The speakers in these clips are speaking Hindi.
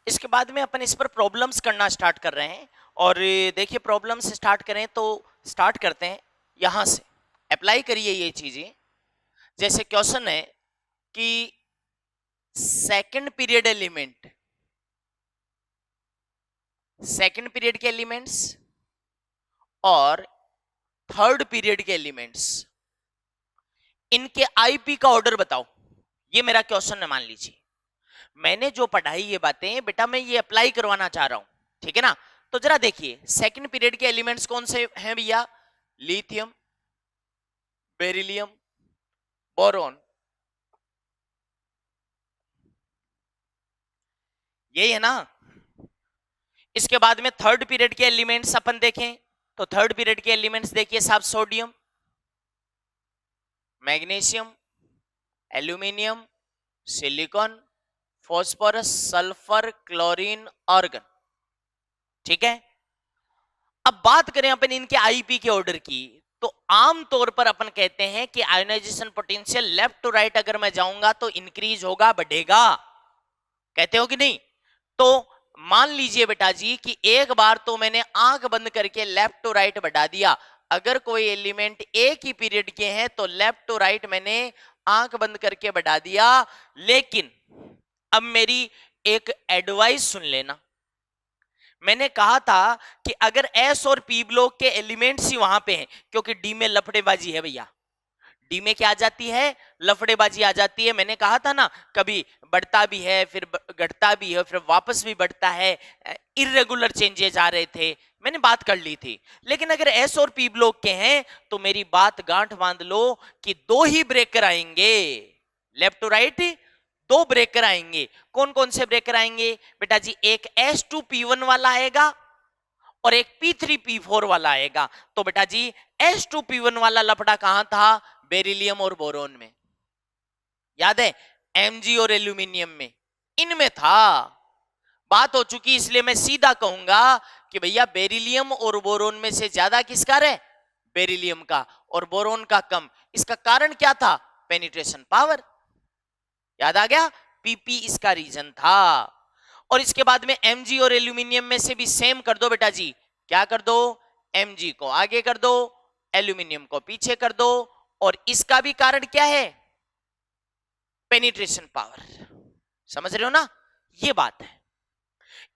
इसके बाद में अपन इस पर प्रॉब्लम्स करना स्टार्ट कर रहे हैं। और देखिए प्रॉब्लम्स स्टार्ट करें तो स्टार्ट करते हैं यहां से, अप्लाई करिए ये चीजें। जैसे क्वेश्चन है कि second period element, second period के एलिमेंट्स और थर्ड पीरियड के एलिमेंट्स, इनके आईपी का ऑर्डर बताओ। ये मेरा क्वेश्चन है। मान लीजिए मैंने जो पढ़ाई ये बातें बेटा मैं ये अप्लाई करवाना चाह रहा हूं, ठीक है ना। तो जरा देखिए सेकंड पीरियड के एलिमेंट्स कौन से हैं भैया? लिथियम, बेरिलियम, बोरॉन, यही है ना। इसके बाद में थर्ड पीरियड के एलिमेंट्स अपन देखें तो थर्ड पीरियड के एलिमेंट्स देखिए साहब, sodium, magnesium, aluminium, silicon, phosphorus, sulphur, chlorine, argon, ठीक है। अब बात करें अपन इनके आईपी के ऑर्डर की, तो आमतौर पर अपन कहते हैं कि ionisation potential left to right अगर मैं जाऊंगा तो इंक्रीज होगा, बढ़ेगा, कहते हो कि नहीं। तो मान लीजिए बेटा जी कि एक बार तो मैंने आंख बंद करके लेफ्ट टू राइट बढ़ा दिया। अगर कोई एलिमेंट एक ही पीरियड के हैं तो लेफ्ट टू राइट मैंने आंख बंद करके बढ़ा दिया। लेकिन अब मेरी एक एडवाइस सुन लेना। मैंने कहा था कि अगर एस और पी ब्लॉक के एलिमेंट्स ही वहां पे हैं, क्योंकि डी में लफड़ेबाजी है भैया, डी में क्या आ जाती है? लफड़ेबाजी आ जाती है। मैंने कहा था ना कभी बढ़ता भी है फिर घटता भी है फिर वापस भी बढ़ता है, इरेगुलर चेंजेस आ रहे थे, मैंने बात कर ली थी। लेकिन अगर एस और पी ब्लॉक के हैं तो मेरी बात गांठ बांध लो कि दो ही ब्रेकर आएंगे, लेफ्ट टू राइट दो ब्रेकर आएंगे। कौन कौन से ब्रेकर आएंगे बेटा जी? एक S2P1 वाला आएगा और एक P3P4 वाला आएगा। तो बेटा जी S2P1 वाला लफड़ा कहां था? बेरिलियम और बोरोन में, याद है? Mg और एल्यूमिनियम में, इनमें था। बात हो चुकी, इसलिए मैं सीधा कहूंगा कि भैया बेरिलियम और बोरोन में से ज्यादा किसका है? बेरिलियम का, और बोरोन का कम। इसका कारण क्या था? पेनिट्रेशन पावर, याद आ गया? पीपी इसका रीजन था। और इसके बाद में Mg और एल्यूमिनियम में से भी सेम कर दो बेटा जी। क्या कर दो? Mg को आगे कर दो, एल्यूमिनियम को पीछे कर दो। और इसका भी कारण क्या है? Penetration power. समझ रहे हो ना? ये बात है।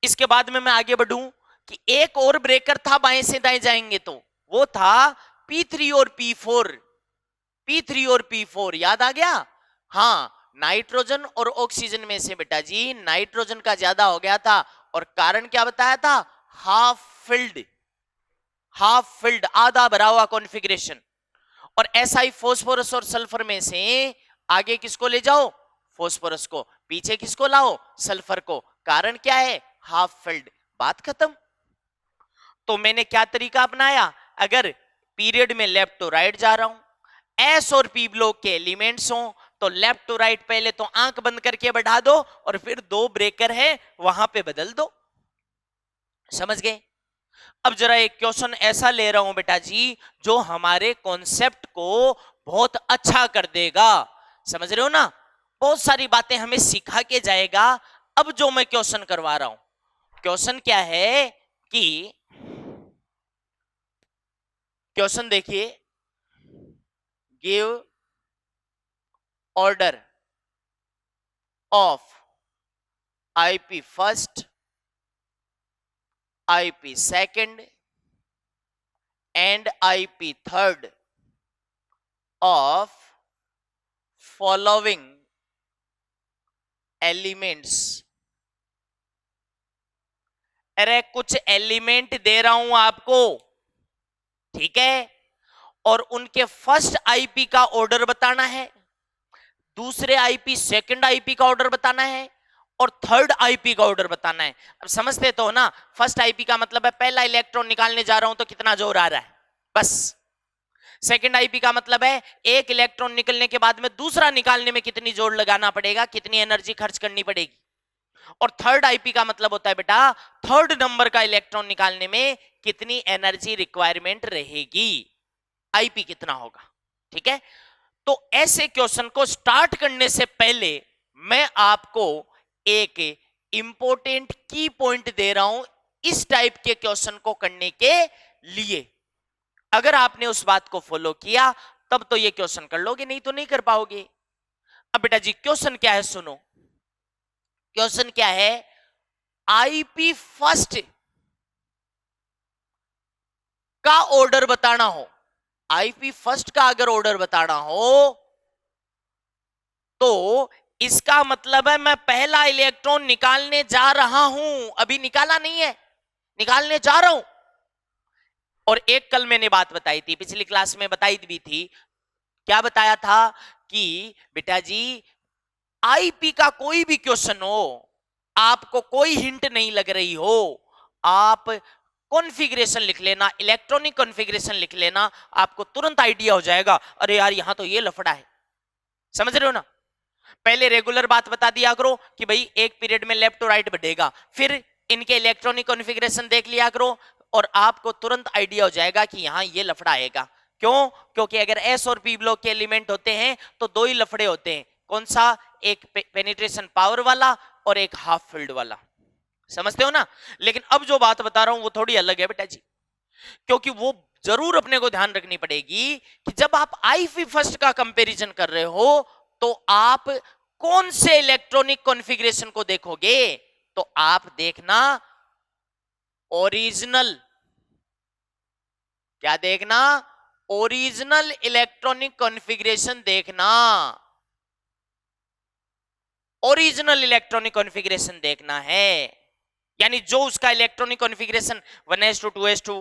इसके बाद में मैं आगे बढ़ूं कि एक और ब्रेकर था बाएं से दाएं जाएंगे तो वो था P3 और P4, P3 और P4, याद आ गया? हाँ, नाइट्रोजन और ऑक्सीजन में से बेटा जी नाइट्रोजन का ज्यादा हो गया था। और कारण क्या बताया था? हाफ फिल्ड, हाफ फिल्ड, आधा भरा हुआ कॉन्फ़िगरेशन। और SI फॉस्फोरस और सल्फर में से आगे किसको ले जाओ? फॉस्फोरस को, पीछे किसको लाओ? सल्फर को। कारण क्या है? Half filled. बात खत्म। तो मैंने क्या तरीका अपनाया? अगर पीरियड में लेफ्ट टू राइट जा रहा हूं, एस और पी ब्लॉक के एलिमेंट्स हो तो लेफ्ट टू राइट पहले तो आंख बंद करके बढ़ा दो और फिर दो ब्रेकर है वहां पे बदल दो। समझ गए? अब जरा एक क्वेश्चन ऐसा ले रहा हूं बेटा जी जो हमारे कॉन्सेप्ट को बहुत अच्छा कर देगा। समझ रहे हो ना? बहुत सारी बातें हमें सिखा के जाएगा। अब जो मैं क्वेश्चन करवा रहा हूं, क्वेश्चन क्या है कि क्वेश्चन देखिए, give order of IP first, IP second and IP third of following elements। अरे कुछ एलिमेंट दे रहा हूं आपको, ठीक है, और उनके फर्स्ट आईपी का ऑर्डर बताना है, दूसरे आईपी सेकंड आईपी का ऑर्डर बताना है और थर्ड आईपी का ऑर्डर बताना है। अब समझते तो हो ना? फर्स्ट आईपी का मतलब है पहला इलेक्ट्रॉन निकालने जा रहा हूं तो कितना जोर आ रहा है, बस। सेकेंड आईपी का मतलब है एक इलेक्ट्रॉन निकलने के बाद में दूसरा निकालने में कितनी जोर लगाना पड़ेगा, कितनी एनर्जी खर्च करनी पड़ेगी। और थर्ड आईपी का मतलब होता है बेटा थर्ड नंबर का इलेक्ट्रॉन निकालने में कितनी एनर्जी रिक्वायरमेंट रहेगी, आईपी कितना होगा, ठीक है। तो ऐसे क्वेश्चन को स्टार्ट करने से पहले मैं आपको एक इंपॉर्टेंट की पॉइंट दे रहा हूं इस टाइप के क्वेश्चन को करने के लिए। अगर आपने उस बात को फॉलो किया तब तो ये क्वेश्चन कर लोगे, नहीं तो नहीं कर पाओगे। अब बेटा जी क्वेश्चन क्या है सुनो, क्वेश्चन क्या है, आईपी फर्स्ट का ऑर्डर बताना हो, आईपी फर्स्ट का अगर ऑर्डर बताना हो तो इसका मतलब है मैं पहला इलेक्ट्रॉन निकालने जा रहा हूं, अभी निकाला नहीं है, निकालने जा रहा हूं। और एक कल मैंने बात बताई थी, पिछली क्लास में बताई भी थी, क्या बताया था कि बेटा जी आईपी का कोई भी क्वेश्चन हो, आपको कोई हिंट नहीं लग रही हो, आप कॉन्फ़िगरेशन लिख लेना, इलेक्ट्रॉनिक कॉन्फ़िगरेशन लिख लेना, आपको तुरंत आइडिया हो जाएगा, अरे यार यहां तो ये लफड़ा है। समझ रहे हो ना? पहले रेगुलर बात बता दिया करो कि भाई एक पीरियड में लेफ्ट टू राइट बढ़ेगा, फिर इनके इलेक्ट्रॉनिक कॉन्फ़िगरेशन देख लिया करो और आपको तुरंत आइडिया हो जाएगा कि यहां ये लफड़ा आएगा। क्यों? क्योंकि अगर एस और पी ब्लॉक के एलिमेंट होते हैं तो दो ही लफड़े होते हैं, कौन सा? एक पेनिट्रेशन पावर वाला और एक हाफ फील्ड वाला। समझते हो ना? लेकिन अब जो बात बता रहा हूं वो थोड़ी अलग है बेटा जी, क्योंकि वो जरूर अपने को ध्यान रखनी पड़ेगी कि जब आप आईपी फर्स्ट का कंपैरिजन कर रहे हो तो आप कौन से इलेक्ट्रॉनिक कॉन्फ़िगरेशन को देखोगे? तो आप देखना ओरिजिनल, क्या देखना? ओरिजिनल इलेक्ट्रॉनिक कॉन्फ़िगरेशन देखना, ओरिजिनल इलेक्ट्रॉनिक कॉन्फ़िगरेशन देखना है। यानी जो उसका electronic configuration 1s2 2s2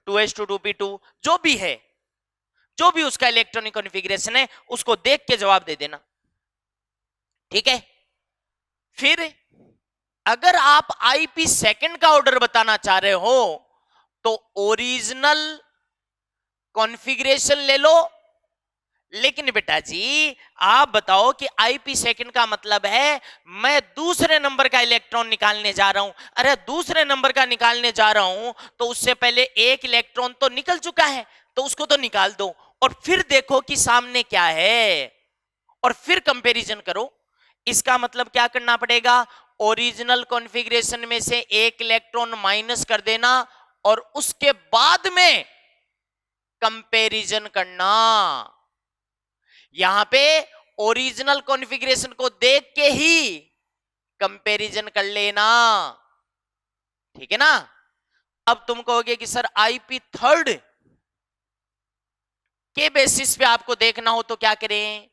2s2 2p2 जो भी है, जो भी उसका इलेक्ट्रॉनिक कॉन्फ़िगरेशन है उसको देख के जवाब दे देना, ठीक है? फिर अगर आप आईपी सेकंड का ऑर्डर बताना चाह रहे हो तो ओरिजिनल कॉन्फ़िगरेशन ले लो। लेकिन बेटा जी आप बताओ कि आईपी सेकंड का मतलब है मैं दूसरे नंबर का इलेक्ट्रॉन निकालने जा रहा हूं। अरे दूसरे नंबर का निकालने जा रहा हूं तो उससे पहले एक इलेक्ट्रॉन तो निकल चुका है, तो उसको तो निकाल दो और फिर देखो कि सामने क्या है और फिर कंपैरिजन करो। इसका मतलब क्या करना पड़ेगा? ओरिजिनल कॉन्फ़िगरेशन में से एक इलेक्ट्रॉन माइनस कर देना और उसके बाद में कंपैरिजन करना। यहां पे ओरिजिनल कॉन्फ़िगरेशन को देख के ही कंपैरिजन कर लेना, ठीक है ना? अब तुम कहोगे कि सर आईपी थर्ड के बेसिस पे आपको देखना हो तो क्या करें?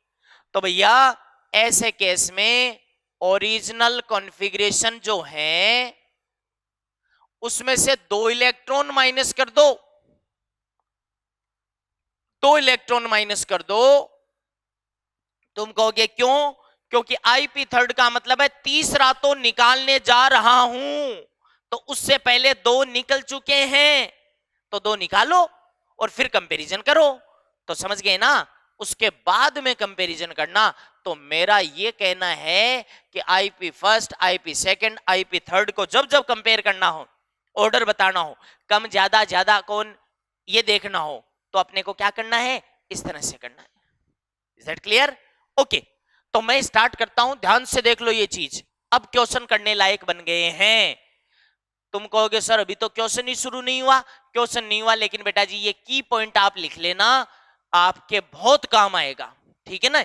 तो भैया ऐसे केस में ओरिजिनल कॉन्फ़िगरेशन जो है उसमें से दो इलेक्ट्रॉन माइनस कर दो, दो इलेक्ट्रॉन माइनस कर दो। तुम कहोगे क्यों? क्योंकि आईपी थर्ड का मतलब है तीसरा तो निकालने जा रहा हूं, तो उससे पहले दो निकल चुके हैं, तो दो निकालो और फिर कंपैरिजन करो। तो समझ गए ना? उसके बाद में कंपैरिजन करना। तो मेरा ये कहना है कि IP first, IP second, IP third को जब जब कंपेयर करना हो, ऑर्डर बताना हो, कम ज्यादा ज्यादा कौन ये देखना हो, तो अपने को क्या करना है? इस तरह से करना है। Is that clear? ओके, तो मैं स्टार्ट करता हूं, ध्यान से देख लो ये चीज। अब क्वेश्चन करने लायक बन गए हैं। तुम कहोगे सर अभी तो क्वेश्चन ही शुरू नहीं हुआ। क्वेश्चन नहीं हुआ, लेकिन बेटा जी ये की पॉइंट आप लिख लेना, आपके बहुत काम आएगा, ठीक है ना?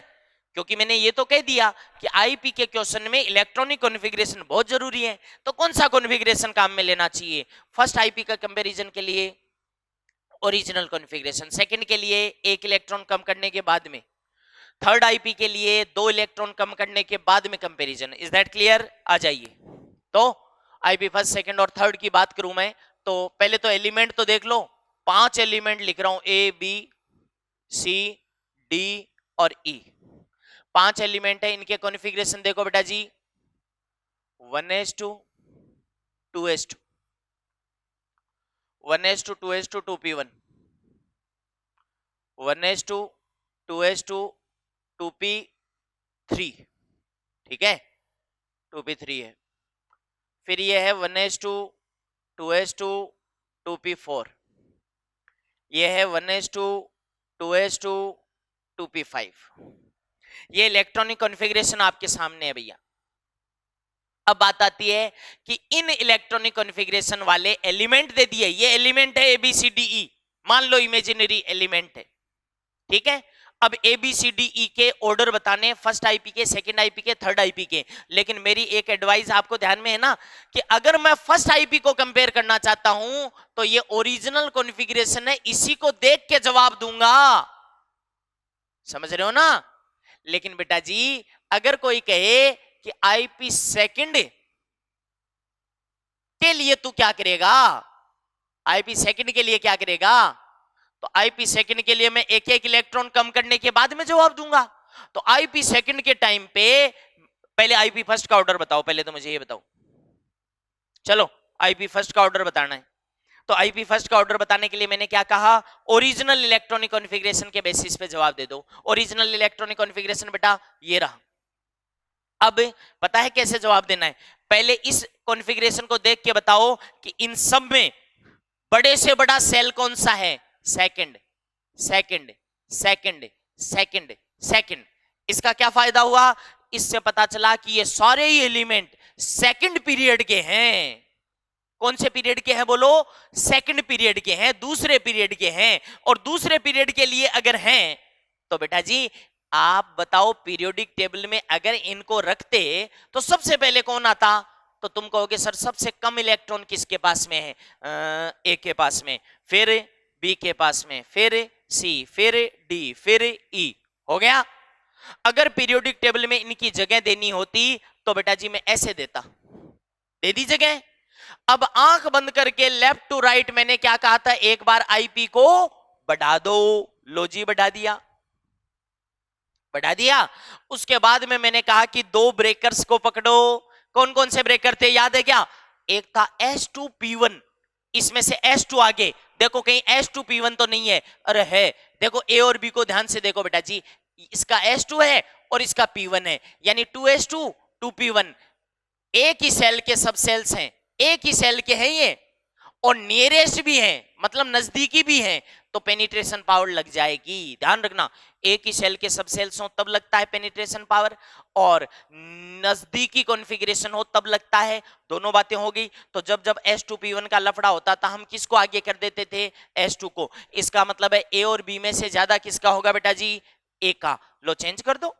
क्योंकि मैंने ये तो कह दिया कि आईपी के क्वेश्चन में इलेक्ट्रॉनिक कॉन्फ़िगरेशन बहुत जरूरी है। तो कौन सा कॉन्फ़िगरेशन काम में लेना चाहिए? फर्स्ट आईपी का कंपैरिजन के लिए ओरिजिनल कॉन्फ़िगरेशन, सेकंड के लिए एक इलेक्ट्रॉन कम करने के बाद में, थर्ड आईपी के लिए दो इलेक्ट्रॉन कम करने के बाद में कंपैरिजन। Is that clear? आ जाइए। तो आईपी फर्स्ट, सेकंड और थर्ड की बात करूं मैं, तो पहले तो एलिमेंट तो देख लो। 5 एलिमेंट लिख रहा हूं, ए बी सी डी और ई। 5 एलिमेंट है, इनके कॉन्फ़िगरेशन देखो बेटा जी, 1s2 2s2 1s2 2s2 2p1 1s2 2s2 2p3, ठीक है? 2p3 है। फिर ये है 1s2 2s2 2p4, ये है 1s2 2s2 2p5। ये इलेक्ट्रॉनिक कॉन्फ़िगरेशन आपके सामने है भैया। अब बात आती है कि इन इलेक्ट्रॉनिक कॉन्फ़िगरेशन वाले एलिमेंट दे दिए, ये एलिमेंट है ABCDE, मान लो इमेजिनरी एलिमेंट है, ठीक है। अब ABCDE के ऑर्डर बताने, फर्स्ट आईपी के, सेकंड आईपी के, थर्ड आईपी के। लेकिन मेरी एक एडवाइस आपको ध्यान में है ना कि अगर मैं फर्स्ट आईपी को कंपेयर करना चाहता हूं तो ये ओरिजिनल कॉन्फ़िगरेशन है, इसी को देख के जवाब दूंगा, समझ रहे हो ना। लेकिन बेटा जी अगर कोई कहे कि आईपी सेकंड के लिए तू क्या करेगा, आईपी सेकंड के लिए क्या करेगा, तो आईपी सेकंड के लिए मैं एक एक इलेक्ट्रॉन कम करने के बाद में जवाब दूंगा। तो आईपी सेकंड के टाइम पे पहले आईपी फर्स्ट का ऑर्डर बताओ, पहले तो मुझे ये बताओ, चलो आईपी फर्स्ट का ऑर्डर बताना है। तो आईपी फर्स्ट का ऑर्डर बताने के लिए मैंने क्या कहा, ओरिजिनल इलेक्ट्रॉनिक कॉन्फ़िगरेशन के बेसिस पे जवाब दे दो। ओरिजिनल इलेक्ट्रॉनिक कॉन्फ़िगरेशन बेटा ये रहा। अब पता है कैसे जवाब देना है, पहले इस कॉन्फ़िगरेशन को देख के बताओ कि इन सब में बड़े से बड़ा सेल कौन सा है, second, second, second, second, second. इसका क्या फायदा हुआ, इससे पता चला कि ये सारे ही एलिमेंट सेकंड पीरियड के हैं। कौन से पीरियड के हैं बोलो, सेकंड पीरियड के हैं, दूसरे पीरियड के हैं। और दूसरे पीरियड के लिए अगर हैं तो बेटा जी आप बताओ पीरियोडिक टेबल में अगर इनको रखते तो सबसे पहले कौन आता, तो तुम कहोगे सर सबसे कम इलेक्ट्रॉन किसके पास में है, ए के पास में, फिर बी के पास में, फिर सी, फिर डी, फिर ई, हो गया। अगर पीरियोडिक टेबल में इनकी जगह देनी होती तो बेटा जी मैं ऐसे देता, दे दी जगह। अब आंख बंद करके लेफ्ट टू राइट मैंने क्या कहा था, एक बार आईपी को बढ़ा दो, लो जी बढ़ा दिया, बढ़ा दिया। उसके बाद में मैंने कहा कि दो ब्रेकर्स को पकड़ो, कौन कौन से ब्रेकर थे याद है क्या, एक था S2P1, इसमें से S2 आगे देखो कहीं S2P1 तो नहीं है, अरे है, देखो ए और बी को ध्यान से देखो बेटा जी, इसका S2 है और इसका P1 है, यानी 2S2 2P1, एक ही सेल के सब सेल्स हैं, एक ही सेल के हैं ये, और नियरेस्ट भी हैं, मतलब नजदीकी भी हैं, तो पेनिट्रेशन पावर लग जाएगी। ध्यान रखना एक ही सेल के सब सेल्स हो तब लगता है पेनिट्रेशन पावर, और नजदीकी कॉन्फ़िगरेशन हो तब लगता है, दोनों बातें हो गई। तो जब जब S2P1 का लफड़ा होता था हम किसको आगे कर देते थे, S2 को। इसका मतलब है ए और बी में से ज्यादा किसका होगा बेटा जी, ए का। लो चेंज कर दो,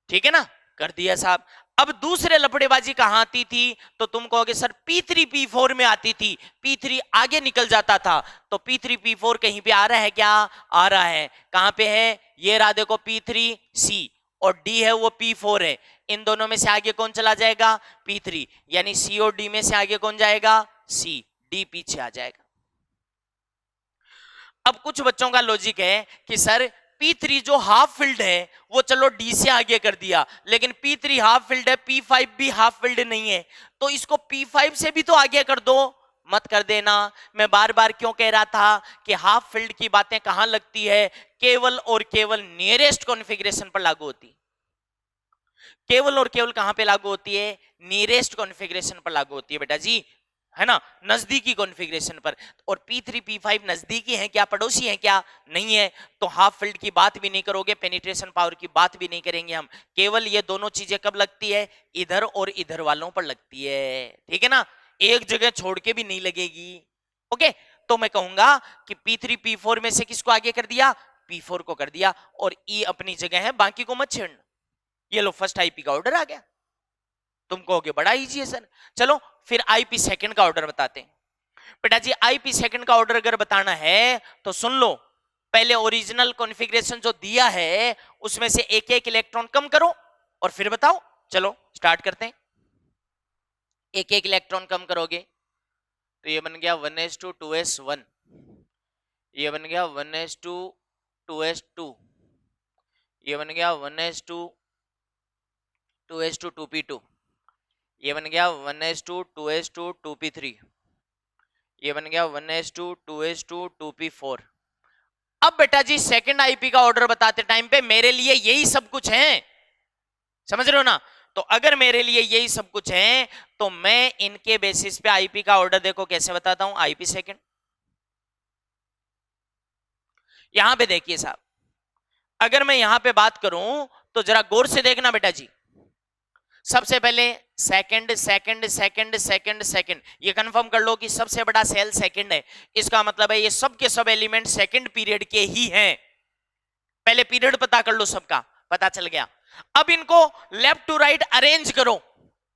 ठीक है ना, कर दिया साहब। अब दूसरे लफड़ेबाजी कहां आती थी, तो तुम कहोगे सर P3 P4 में आती थी, P3 आगे निकल जाता था, तो P3 P4 कहीं पे आ रहा है क्या, आ रहा है, कहां पे है, ये रहा देखो P3 C, और D है वो P4 है, इन दोनों में से आगे कौन चला जाएगा, P3, यानी C और D में से आगे कौन जाएगा, C, D पीछे आ जाएगा। अब कुछ बच्चों का लॉजिक है कि सर P3 जो हाफ फिल्ड है वो चलो D से आगे कर दिया, लेकिन P3 हाफ फिल्ड है, P5 भी हाफ फिल्ड नहीं है, तो इसको P5 से भी तो आगे कर दो, मत कर देना। मैं बार बार क्यों कह रहा था कि हाफ फिल्ड की बातें कहां लगती है, केवल और केवल नियरेस्ट कॉन्फ़िगरेशन पर लागू होती, केवल और केवल कहां पे लागू होती है, नियरेस्ट कॉन्फ़िगरेशन पर लागू होती है बेटा जी, है ना, नजदीकी कॉन्फ़िगरेशन पर। और P3 P5 नजदीकी हैं क्या, पड़ोसी हैं क्या, नहीं है, तो हाफ फील्ड की बात भी नहीं करोगे, पेनिट्रेशन पावर की बात भी नहीं करेंगे हम, केवल ये दोनों चीजें कब लगती है, इधर और इधर वालों पर लगती है, ठीक है ना, एक जगह छोड़ के भी नहीं लगेगी। ओके, तो मैं कहूंगा कि P3 P4 में से किसको आगे कर दिया, P4 को कर दिया, और E अपनी जगह है, बाकी को मत छेड़ना। ये लो फर्स्ट आईपी का ऑर्डर आ गया। तुम कहोगे बड़ा इजी है सर, चलो फिर आईपी सेकंड का ऑर्डर बताते हैं। बेटा जी आईपी सेकंड का ऑर्डर अगर बताना है तो सुन लो, पहले ओरिजिनल कॉन्फ़िगरेशन जो दिया है उसमें से एक एक इलेक्ट्रॉन कम करो और फिर बताओ। चलो स्टार्ट करते हैं। एक एक इलेक्ट्रॉन कम करोगे तो ये बन गया 1s2 2s1, ये बन गया 1s2 2s2, ये बन गया 1s2 2s2 2p2, ये बन गया 1s2 2s2 2p3, ये बन गया 1s2 2s2 2p4। अब बेटा जी सेकंड आईपी का ऑर्डर बताते टाइम पे मेरे लिए यही सब कुछ है, समझ रहे हो ना। तो अगर मेरे लिए यही सब कुछ है तो मैं इनके बेसिस पे आईपी का ऑर्डर देखो कैसे बताता हूं। आईपी सेकंड, यहां पे देखिए साहब, अगर मैं यहां पे बात करूं तो जरा गौर से देखना बेटा जी, सबसे पहले second second second second second, ये कंफर्म कर लो कि सबसे बड़ा सेल सेकंड है, इसका मतलब है ये सब के सब एलिमेंट सेकंड पीरियड के ही हैं। पहले पीरियड पता कर लो, सबका पता चल गया। अब इनको लेफ्ट टू राइट अरेंज करो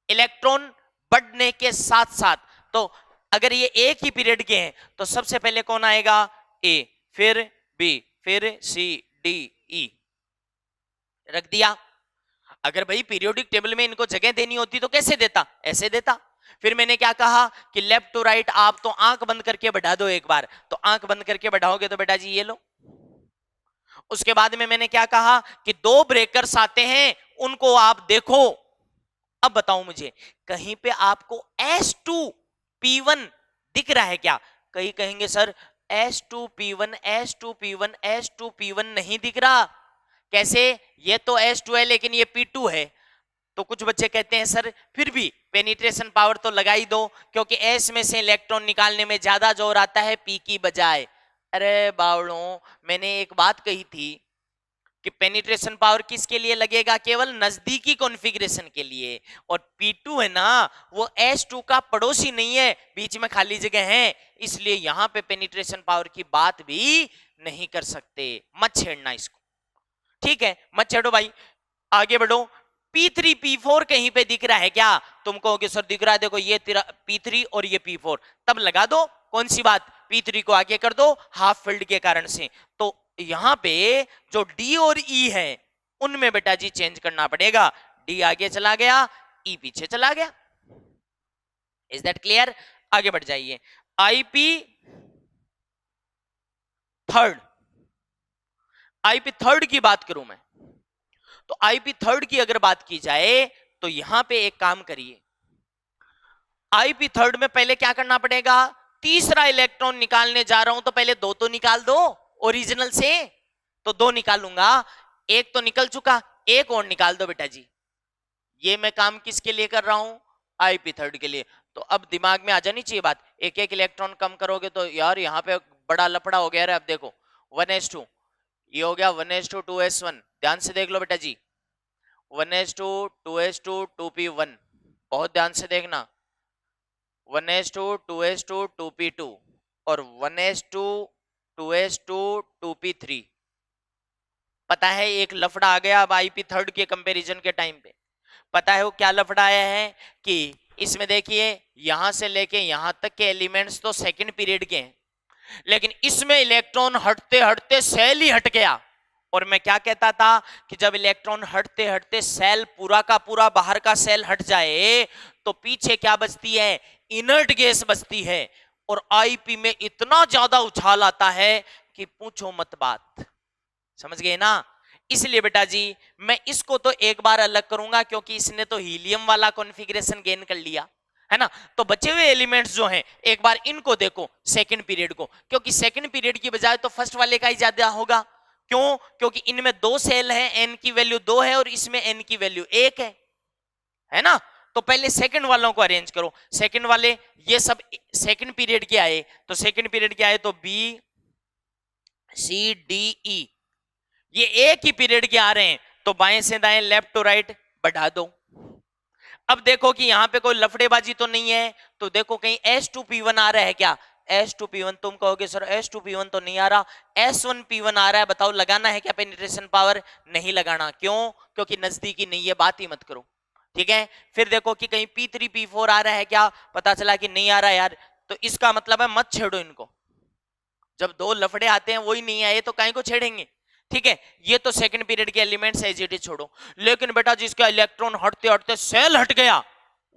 इलेक्ट्रॉन बढ़ने के साथ साथ। तो अगर ये एक ही पीरियड के हैं तो सबसे पहले कौन आएगा, ए, फिर बी, फिर सी, डी, ई, रख दिया। अगर भाई पीरियोडिक टेबल में इनको जगह देनी होती तो कैसे देता, ऐसे देता। फिर मैंने क्या कहा कि लेफ्ट टू राइट आप तो आंख बंद करके बढ़ा दो एक बार, तो आंख बंद करके बढ़ाओगे तो बेटा जी ये लो। उसके बाद में मैंने क्या कहा कि दो ब्रेकर्स आते हैं, उनको आप देखो। अब बताओ मुझे, कहीं पे आपको S2P1 दिख रहा है क्या? कहीं कहेंगे सर S2P1 S2P1 S2P1 नहीं दिख रहा। कैसे? ये तो S2 है लेकिन ये P2 है। तो कुछ बच्चे कहते हैं सर फिर भी पेनिट्रेशन पावर तो लगा ही दो, क्योंकि S में से इलेक्ट्रॉन निकालने में ज्यादा जोर आता है P की बजाय। अरे बावड़ों, मैंने एक बात कही थी कि पेनिट्रेशन पावर किसके लिए लगेगा? केवल नजदीकी कॉन्फ़िगरेशन के लिए। और P2 है ना, वो S2 का पड़ोसी नहीं है, बीच में खाली जगह है, इसलिए यहां पे पेनिट्रेशन पावर की बात भी नहीं कर सकते। मत छेड़ना इसको, ठीक है? मत छेड़ो भाई, आगे बढ़ो। P3 P4 कहीं पे दिख रहा है क्या? तुम कहोगे सर दिख रहा है, देखो ये तेरा P3 और ये P4, तब लगा दो। कौन सी बात? P3 को आगे कर दो हाफ फील्ड के कारण से। तो यहां पे जो D और E है उनमें बेटा जी चेंज करना पड़ेगा। D आगे चला गया, E पीछे चला गया। Is that clear? आगे बढ़ जाइए। IP थर्ड की बात करूं मैं, तो IP थर्ड की अगर बात की जाए तो यहां पे एक काम करिए। IP थर्ड में पहले क्या करना पड़ेगा? तीसरा इलेक्ट्रॉन निकालने जा रहा हूं तो पहले दो तो निकाल दो ओरिजिनल से। तो दो निकालूंगा, एक तो निकल चुका, एक और निकाल दो बेटा जी। ये मैं काम किसके लिए कर रहा हूं? IP थर्ड के लिए। तो अब दिमाग में आ जानी चाहिए बात, एक एक इलेक्ट्रॉन कम करोगे तो यार यहाँ पे बड़ा लफड़ा हो गया। अब देखो 1s2, ये हो गया 1s2 2s1। ध्यान से देख लो बेटा जी, 1s2 2s2 2p1, बहुत ध्यान से देखना। 1s2 2s2 2p2 और 1s2 2s2 2p3। पता है एक लफड़ा आ गया अब IP थर्ड के कंपैरिजन के टाइम पे। पता है वो क्या लफड़ा आया है कि इसमें देखिए यहां से लेके यहां तक के एलिमेंट्स तो सेकंड पीरियड के हैं, लेकिन इसमें इलेक्ट्रॉन हटते हटते सेल ही हट गया। और मैं क्या कहता था कि जब इलेक्ट्रॉन हटते हटते सेल पूरा का पूरा बाहर का सेल हट जाए तो पीछे क्या बचती है? इनर्ट गैस बचती है। और IP में इतना ज्यादा उछाल आता है कि पूछो मत बात। समझ गए ना? इसलिए बेटा जी मैं इसको तो एक बार अलग करूंगा, क्योंकि इसने तो हीलियम वाला कॉन्फ़िगरेशन गेन कर लिया है ना। तो बचे हुए एलिमेंट्स जो हैं एक बार इनको देखो सेकंड पीरियड को, क्योंकि सेकंड पीरियड की बजाय तो फर्स्ट वाले का ही ज्यादा होगा। क्यों? क्योंकि इनमें दो सेल हैं, n की वैल्यू 2 है और इसमें n की वैल्यू 1 है ना। तो पहले सेकंड वालों को अरेंज करो। सेकंड वाले ये सब सेकंड पीरियड के आए, तो सेकंड पीरियड के आए तो B C D E ये एक ही पीरियड के आ रहे हैं, तो बाएं से दाएं लेफ्ट टू राइट बढ़ा दो। अब देखो कि यहां पे कोई लफड़ेबाजी तो नहीं है, तो देखो कहीं S2P1 आ रहा है क्या? S2P1, तुम कहोगे सर S2P1 तो नहीं आ रहा, S1P1 आ रहा है। बताओ लगाना है क्या पेनिट्रेशन पावर? नहीं लगाना। क्यों? क्योंकि नजदीकी नहीं है, बात ही मत करो, ठीक है। फिर देखो कि कहीं P3 P4 आ रहा है क्या? पता चला कि नहीं आ रहा यार, तो इसका मतलब है मत छेड़ो इनको। जब दो लफड़े आते हैं वही नहीं आए तो काहे को छेड़ेंगे, ठीक है। ये तो सेकंड पीरियड के एलिमेंट्स एज इट इज छोड़ो, लेकिन बेटा जिसका इलेक्ट्रॉन हटते हटते सेल हट गया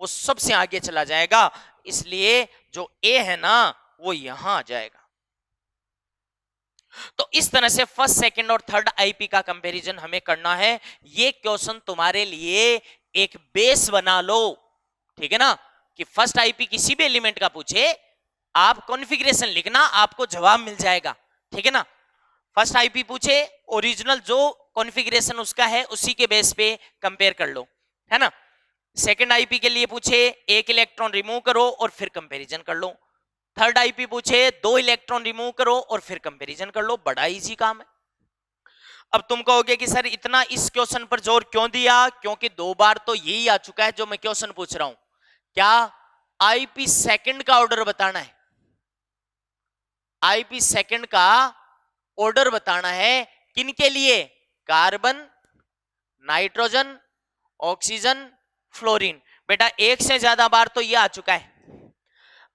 वो सबसे आगे चला जाएगा, इसलिए जो ए है ना वो यहां आ जाएगा। तो इस तरह से फर्स्ट सेकंड और थर्ड IP का कंपैरिजन हमें करना है। ये क्वेश्चन तुम्हारे लिए एक बेस बना लो, ठीक है ना, कि फर्स्ट IP किसी भी एलिमेंट का पूछे आप कॉन्फ़िगरेशन लिखना, आपको जवाब मिल जाएगा, ठीक है ना। फर्स्ट IP पूछे, ओरिजिनल जो कॉन्फ़िगरेशन उसका है उसी के बेस पे कंपेयर कर लो, है ना। सेकंड IP के लिए पूछे एक इलेक्ट्रॉन रिमूव करो और फिर कंपैरिजन कर लो। थर्ड IP पूछे दो इलेक्ट्रॉन रिमूव करो और फिर कंपैरिजन कर लो। बड़ा इजी काम है। अब तुम कहोगे कि सर इतना इस क्वेश्चन पर जोर क्यों दिया, क्योंकि 2 बार तो यही आ चुका है जो मैं क्वेश्चन पूछ रहा हूं। क्या? आईपी सेकंड का ऑर्डर बताना है। आईपी सेकंड का ऑर्डर बताना है किनके लिए? Carbon, nitrogen, oxygen, fluorine. बेटा एक से ज्यादा बार तो ये आ चुका है।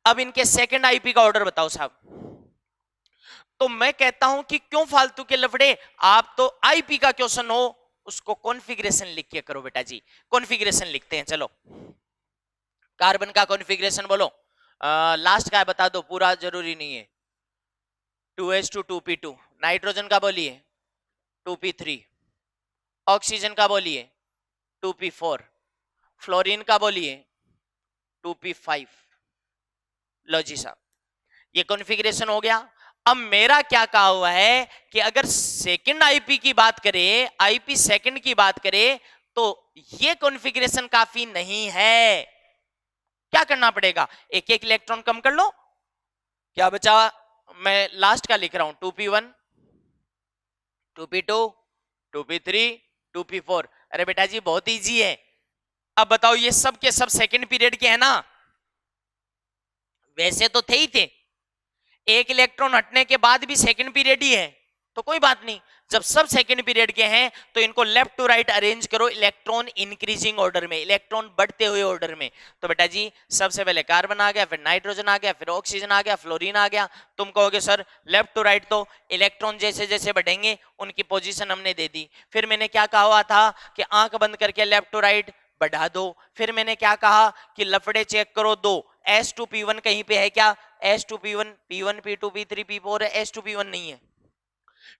अब इनके सेकंड आईपी का ऑर्डर बताओ साहब। तो मैं कहता हूं कि क्यों फालतू के लफड़े, आप तो आईपी का क्वेश्चन हो उसको कॉन्फ़िगरेशन लिख के करो बेटा जी। कॉन्फ़िगरेशन लिखते हैं, चलो कार्बन का कॉन्फ़िगरेशन बोलो। लास्ट का बता दो, पूरा जरूरी नहीं है। 2s2 2p2। नाइट्रोजन का बोलिए 2p3। ऑक्सीजन का बोलिए 2p4। फ्लोरीन का बोलिए 2p5। लो जी साहब, ये कॉन्फ़िगरेशन हो गया। अब मेरा क्या कहा हुआ है कि अगर सेकंड आईपी की बात करें, आईपी सेकंड की बात करें, तो ये कॉन्फ़िगरेशन काफी नहीं है। क्या करना पड़ेगा? एक एक इलेक्ट्रॉन कम कर लो। क्या बचा? मैं लास्ट का लिख रहा हूं 2p1, 2p2, 2p3, 2p4। अरे बेटा जी बहुत इजी है। अब बताओ ये सब के सब सेकंड पीरियड के हैं ना? वैसे तो थे ही थे, एक इलेक्ट्रॉन हटने के बाद भी सेकंड पीरियड ही है, तो कोई बात नहीं। जब सब सेकंड पीरियड के हैं तो इनको लेफ्ट टू राइट अरेंज करो इलेक्ट्रॉन इंक्रीजिंग ऑर्डर में, इलेक्ट्रॉन बढ़ते हुए ऑर्डर में। तो बेटा जी सबसे पहले कार्बन आ गया, फिर नाइट्रोजन आ गया, फिर ऑक्सीजन आ गया, फ्लोरीन आ गया। तुम कहोगे सर लेफ्ट टू राइट तो इलेक्ट्रॉन जैसे जैसे बढ़ेंगे उनकी पोजीशन हमने दे दी। फिर मैंने क्या कहा हुआ था कि आंख बंद करके लेफ्ट टू राइट बढ़ा दो। फिर मैंने क्या कहा कि लफड़े चेक करो दो, S2P1 कहीं पे है क्या? S2P1, P1 P2 P3 P4 है, S2P1 नहीं है।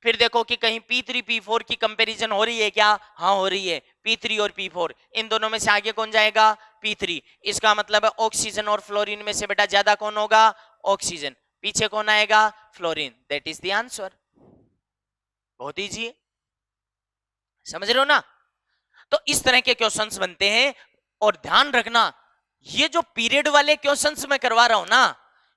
फिर देखो कि कहीं P3 P4 की कंपैरिजन हो रही है क्या? हाँ हो रही है, P3 और P4, इन दोनों में से आगे कौन जाएगा? P3। इसका मतलब है ऑक्सीजन और फ्लोरीन में से बेटा ज्यादा कौन होगा? ऑक्सीजन। पीछे कौन आएगा? Fluorine. That is the answer. बहुत इजी है, समझ रहे हो ना? तो इस तरह के क्वेश्चंस बनते हैं। और ध्यान रखना ये जो पीरियड वाले क्वेश्चंस मैं करवा रहा हूं ना,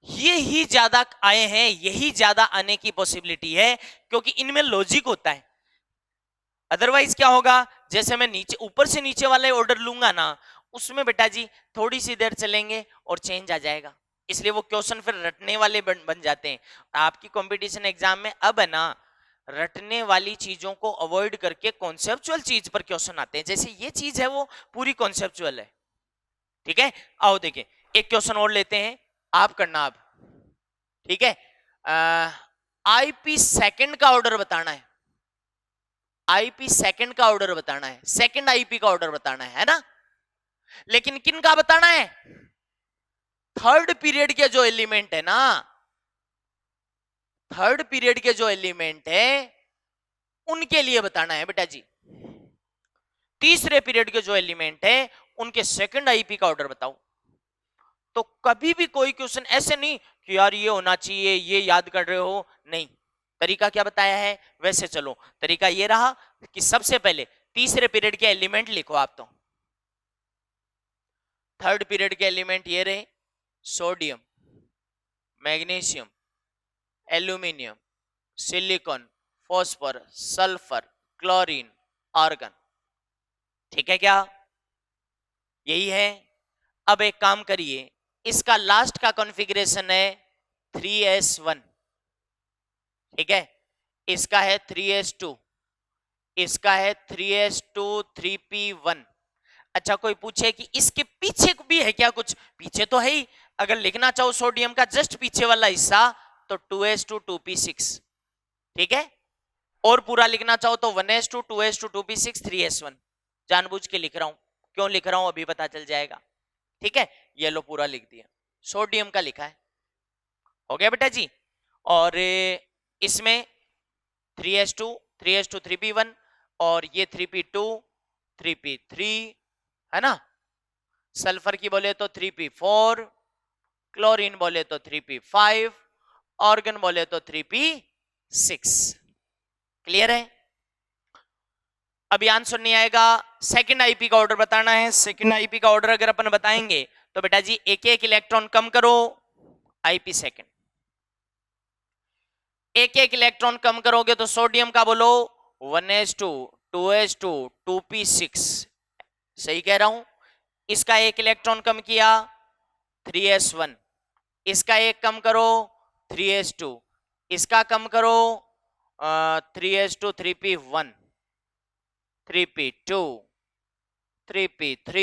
ये ही ज्यादा आए हैं, यही ज्यादा आने की पॉसिबिलिटी है, क्योंकि इनमें लॉजिक होता है। अदरवाइज क्या होगा, जैसे मैं नीचे ऊपर से नीचे वाले ऑर्डर लूंगा ना, उसमें बेटा जी थोड़ी सी देर चलेंगे और चेंज आ जाएगा। इसलिए वो क्वेश्चन फिर रटने वाले बन जाते हैं। आपकी कंपटीशन एग्जाम में अब है ना, रटने वाली चीजों को अवॉइड करके कॉन्सेप्चुअल चीज पर क्वेश्चन आते हैं। जैसे ये चीज है वो पूरी कॉन्सेप्चुअल है। ठीक है, आओ देखिए एक क्वेश्चन और लेते हैं, आप करना अब। ठीक है, आईपी सेकंड का ऑर्डर बताना है। आईपी सेकंड का ऑर्डर बताना है, सेकंड आईपी का ऑर्डर बताना है ना? लेकिन किन का बताना है? थर्ड पीरियड के जो एलिमेंट है ना, थर्ड पीरियड के जो एलिमेंट है उनके लिए बताना है बेटा जी। तीसरे पीरियड के जो एलिमेंट है उनके सेकंड आईपी का ऑर्डर बताओ। तो कभी भी कोई क्वेश्चन ऐसे नहीं कि यार ये होना चाहिए, ये याद कर रहे हो, नहीं। तरीका क्या बताया है वैसे चलो। तरीका ये रहा कि सबसे पहले तीसरे पीरियड के एलिमेंट लिखो आप। तो थर्ड पीरियड के एलिमेंट ये रहे, sodium, magnesium, aluminium, silicon, phosphorus, sulphur, chlorine, argon. ठीक है क्या? यही है। अब एक काम करिए, इसका लास्ट का कॉन्फ़िगरेशन है 3s1। ठीक है, इसका है 3s2, इसका है 3s2 3p1। अच्छा कोई पूछे कि इसके पीछे भी है क्या कुछ? पीछे तो है ही। अगर लिखना चाहो सोडियम का जस्ट पीछे वाला हिस्सा तो 2s2 2p6। ठीक है, और पूरा लिखना चाहो तो 1s2 2s2 2p6 3s1। जानबूझ के लिख रहा हूं, क्यों लिख रहा हूं अभी पता चल जाएगा। ठीक है, ये लो पूरा लिख दिया, सोडियम का लिखा है। हो गया बेटा जी। और इसमें 3s2 3s2 3p1, और ये 3p2 3p3 है ना। सल्फर की बोले तो 3p4, क्लोरीन बोले तो 3p5, ऑर्गन बोले तो 3p6। क्लियर है? अभी आंसर नहीं आएगा, सेकंड आईपी का ऑर्डर बताना है। सेकंड आईपी का ऑर्डर अगर अपन बताएंगे तो बेटा जी एक एक इलेक्ट्रॉन कम करो, आईपी सेकंड। एक एक इलेक्ट्रॉन कम करोगे तो सोडियम का बोलो 1s2 2s2 2p6, सही कह रहा हूं। इसका एक इलेक्ट्रॉन कम किया 3s1, इसका एक कम करो 3s2, इसका कम करो 3s2 3p1 3p2 3p3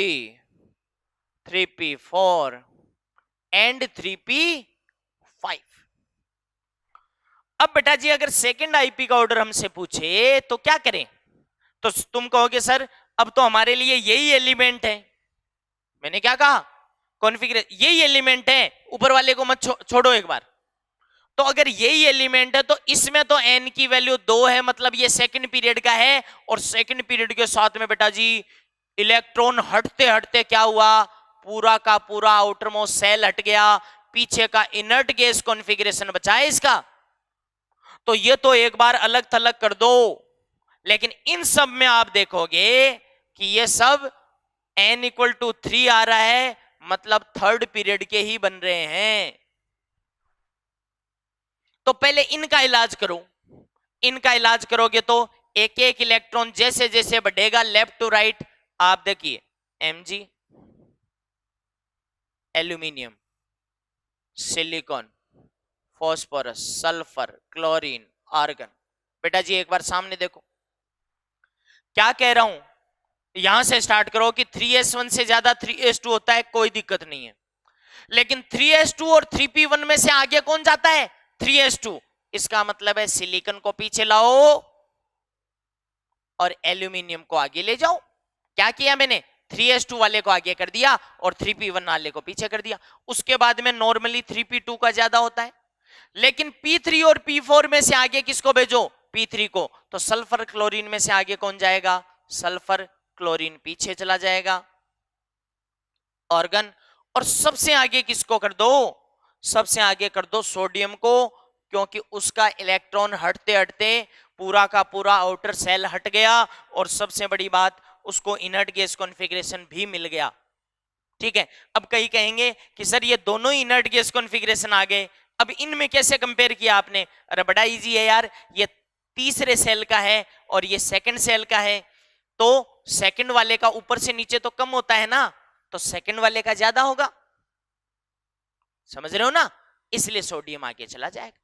3p4 and 3p5। अब बेटा जी अगर सेकंड आईपी का ऑर्डर हमसे पूछे तो क्या करें? तो तुम कहोगे सर अब तो हमारे लिए यही एलिमेंट है। मैंने क्या कहा? कॉन्फ़िगरेशन यही एलिमेंट है, ऊपर वाले को मत छोड़ो एक बार। तो अगर यही एलिमेंट है तो इसमें तो n की वैल्यू 2 है, मतलब ये सेकंड पीरियड का है। और सेकंड पीरियड के साथ में बेटा जी इलेक्ट्रॉन हटते हटते क्या हुआ, पूरा का पूरा आउटर मोस्ट सेल हट गया, पीछे का इनर्ट गैस कॉन्फ़िगरेशन बचा है इसका। तो ये तो एक बार अलग थलग कर दो, लेकिन इन सब में आप देखोगे कि ये सब n इक्वल टू 3 आ रहा है, मतलब थर्ड पीरियड के ही बन रहे हैं। तो पहले इनका इलाज करो। इनका इलाज करोगे तो एक एक इलेक्ट्रॉन जैसे जैसे बढ़ेगा लेफ्ट टू राइट, आप देखिए Mg, aluminium, silicon, phosphorus, sulphur, chlorine, argon. बेटा जी एक बार सामने देखो क्या कह रहा हूं। यहां से स्टार्ट करो कि 3s1 से ज्यादा 3s2 होता है, कोई दिक्कत नहीं है। लेकिन 3s2 और 3p1 में से आगे कौन जाता है? 3s2। इसका मतलब है सिलिकॉन को पीछे लाओ और एल्यूमिनियम को आगे ले जाओ। क्या किया मैंने? 3s2 वाले को आगे कर दिया और 3p1 वाले को पीछे कर दिया। उसके बाद में नॉर्मली 3p2 का ज्यादा होता है, लेकिन p3 और p4 में से आगे किसको भेजो? p3 को। तो सल्फर क्लोरीन में से आगे कौन जाएगा? सल्फर क्लोरीन पीछे चला जाएगा, ऑर्गन। और सबसे आगे किसको कर दो? सबसे आगे कर दो सोडियम को, क्योंकि उसका इलेक्ट्रॉन हटते हटते पूरा का पूरा आउटर सेल हट गया, और सबसे बड़ी बात उसको इनर्ट गैस कॉन्फ़िगरेशन भी मिल गया। ठीक है। अब कई कहेंगे कि सर ये दोनों ही इनर्ट गैस कॉन्फ़िगरेशन आ गए, अब इनमें कैसे कंपेयर किया आपने? अरे बड़ा इजी है यार, ये तीसरे सेल का है और ये सेकंड सेल का है, तो सेकंड वाले का ऊपर से नीचे तो कम होता है ना, तो सेकंड वाले का ज्यादा होगा। समझ रहे हो ना? इसलिए सोडियम आगे चला जाएगा।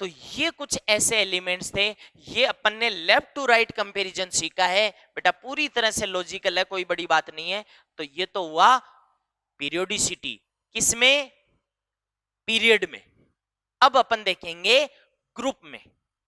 तो ये कुछ ऐसे एलिमेंट्स थे, ये अपन ने लेफ्ट टू राइट कंपैरिजन सीखा है बेटा, पूरी तरह से लॉजिकल है, कोई बड़ी बात नहीं है। तो ये तो हुआ पीरियोडिसिटी, किसमें? पीरियड में। अब अपन देखेंगे ग्रुप में।